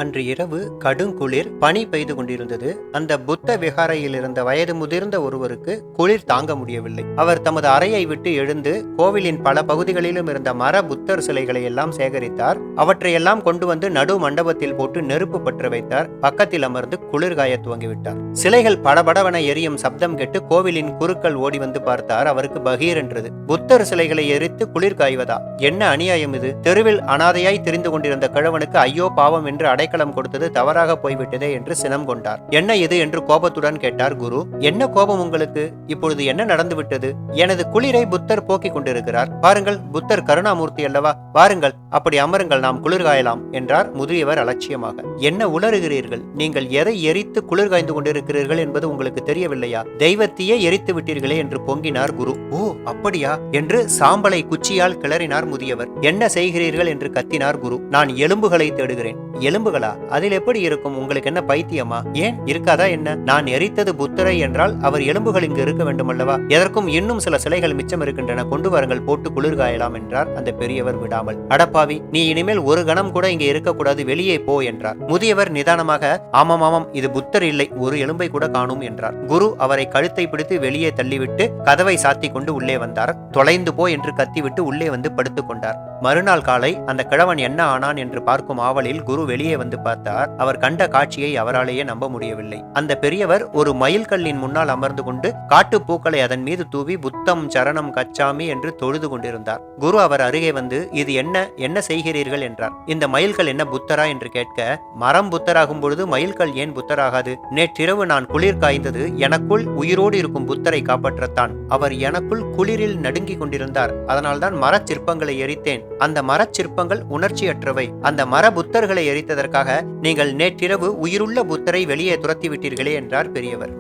அன்று இரவு கடுங்குளிர், பனி பெய்து கொண்டிருந்தது. அந்த புத்த விகாரையில் இருந்த வயது முதிர்ந்த ஒருவருக்கு குளிர் தாங்க முடியவில்லை. அவர் தமது அறையை விட்டு எழுந்து கோவிலின் பல பகுதிகளிலும் இருந்த மர புத்தர் சிலைகளை எல்லாம் சேகரித்தார். அவற்றையெல்லாம் கொண்டு வந்து நடு மண்டபத்தில் போட்டு நெருப்பு பற்ற வைத்தார். பக்கத்தில் அமர்ந்து குளிர்காய துவங்கிவிட்டார். சிலைகள் படபடவென எரியும் சப்தம் கேட்டு கோவிலின் குருக்கள் ஓடி வந்து பார்த்தார். அவருக்கு பகீர் என்றது. புத்தர் சிலைகளை எரித்து குளிர் காய்வதா? என்ன அநியாயம் இது! தெருவில் அனாதையாய் திரிந்து கொண்டிருந்த கிழவனுக்கு ஐயோ பாவம் என்று அடைக்கலம் கொடுத்தது தவறாக போய்விட்டதே என்று சினம் கொண்டார். என்ன இது என்று கோபத்துடன் கேட்டார் குரு. என்ன கோபம் உங்களுக்கு? இப்பொழுது என்ன நடந்து விட்டது? எனது குளிரை புத்தர் போக்கிக் கொண்டிருக்கிறார். பாருங்கள், புத்தர் கருணாமூர்த்தி அல்லவா? வாருங்கள், அப்படி அமருங்கள், நாம் குளிர்காயலாம் என்றார் முதியவர் அலட்சியமாக. என்ன உளறுகிறீர்கள்? நீங்கள் எதை எரித்து குளிர் காய்ந்து கொண்டிருக்கிறீர்கள் என்பது உங்களுக்கு தெரியவில்லையா? தெய்வத்தையே எரித்து விட்டீர்களே என்று பொங்கினார் குரு. ஓ, அப்படியா என்று சாம்பலை குச்சியால் கிளறினார் முதியவர். என்ன செய்கிறீர்கள் என்று கத்தினார் குரு. நான் எலும்புகளை தேடுகிறேன். எலும்புகளா? அதில் எப்படி இருக்கும்? உங்களுக்கு என்ன பைத்தியமா? ஏன் இருக்காதா என்ன? நான் எரித்தது புத்தரை என்றால் அவர் எலும்புகள் இங்கு இருக்க வேண்டும் அல்லவா? எதற்கும் இன்னும் சில சிலைகள் மிச்சம் இருக்கின்றன, கொண்டு வாருங்கள், போட்டு குளிர்காயலாம் என்றார் அந்த பெரியவர் விடாமல். அடப்பாவி, நீ இனிமேல் ஒரு கணம் கூட இங்கே இருக்கக்கூடாது, வெளியே போ என்றார். முதியவர் நிதானமாக, ஆமாம் ஆமாம், இது புத்தர் இல்லை, ஒரு எலும்பை கூட காணும் என்றார். குரு அவரை கழுத்தை பிடித்து வெளியே தள்ளிவிட்டு கதவை சாத்தி கொண்டு உள்ளே வந்தார். தொலைந்து போ என்று கத்திவிட்டு உள்ளே வந்து படுத்துக் கொண்டார். மறுநாள் காலை அந்த கிழவன் என்ன ஆனான் என்று பார்க்கும் ஆவலில் குரு வெளியே வந்து பார்த்தார். அவர் கண்ட காட்சியை அவராலேயே நம்ப முடியவில்லை. அந்த பெரியவர் ஒரு மயில் கல்லின் முன்னால் அமர்ந்து கொண்டு காட்டு பூக்களை அதன் மீது தூவி புத்தம் சரணம் கச்சாமி என்று தொழுது கொண்டிருந்தார். குரு அவர் அருகே வந்து, இது என்ன செய்கிறீர்கள் என்றார். இந்த மயில்கள் என்ன புத்தரா என்று கேட்க, மரம் புத்தராகும் பொழுது மயில்கள் ஏன் புத்தராகாது? நேற்றிரவு நான் குளிர் காய்ந்தது எனக்குள் உயிரோடு இருக்கும் புத்தரை காப்பாற்றத்தான். அவர் எனக்குள் குளிரில் நடுங்கிக் கொண்டிருந்தார். அதனால்தான் மரச்சிற்பங்களை எரித்தேன். அந்த மரச்சிற்பங்கள் உணர்ச்சியற்றவை. அந்த மர புத்தர்களை எரித்ததற்காக நீங்கள் நேற்றிரவு உயிருள்ள புத்தரை வெளியே துரத்தி விட்டீர்களே என்றார் பெரியவர்.